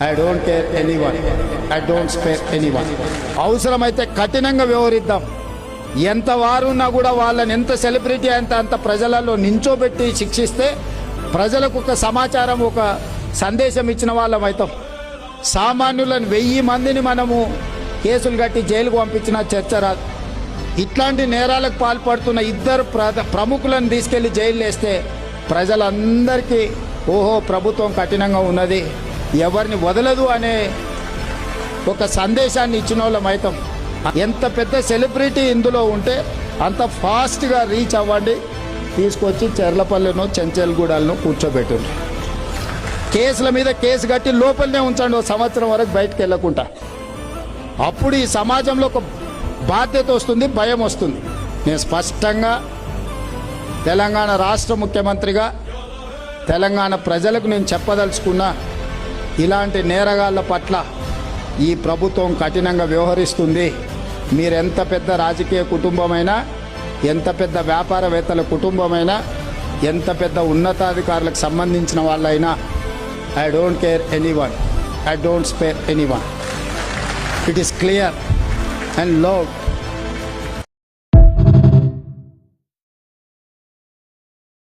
I don't care anyone, I don't spare anyone. అవసరమైతే కఠినంగా వ్యవహరిద్దాం. ఎంత వారున్నా కూడా వాళ్ళని ఎంత సెలబ్రిటీ అంత ప్రజలలో నించోబెట్టి శిక్షిస్తే ప్రజలకు ఒక సమాచారం, ఒక సందేశం ఇచ్చిన వాళ్ళం అవుతాం. సామాన్యులను 1000 మందిని మనము కేసులు కట్టి జైలుకు పంపించిన చర్చ రాదు. ఇట్లాంటి నేరాలకు పాల్పడుతున్న 2 ప్రముఖులను తీసుకెళ్లి జైలు వేస్తే ప్రజలందరికీ ఓహో ప్రభుత్వం కఠినంగా ఉన్నది, ఎవరిని వదలదు అనే ఒక సందేశాన్ని ఇచ్చిన వాళ్ళం అవుతాం. ఎంత పెద్ద సెలబ్రిటీ ఇందులో ఉంటే అంత ఫాస్ట్గా రీచ్ అవ్వండి, తీసుకొచ్చి చెర్లపల్లెను చెంచల్గూడలను కూర్చోబెట్టండి. కేసుల మీద కేసు కట్టి లోపలనే ఉంచండి, 1 సంవత్సరం వరకు బయటకు వెళ్ళకుండా. అప్పుడు ఈ సమాజంలో ఒక బాధ్యత వస్తుంది, భయం వస్తుంది. నేను స్పష్టంగా తెలంగాణ రాష్ట్ర ముఖ్యమంత్రిగా తెలంగాణ ప్రజలకు నేను చెప్పదలుచుకున్నా, ఇలాంటి నేరగాళ్ల పట్ల ఈ ప్రభుత్వం కఠినంగా వ్యవహరిస్తుంది. మీరెంత పెద్ద రాజకీయ కుటుంబమైనా, ఎంత పెద్ద వ్యాపారవేత్తల కుటుంబమైనా, ఎంత పెద్ద ఉన్నతాధికారులకు సంబంధించిన వాళ్ళైనా, I don't care anyone, I don't spare anyone. It is clear and loud.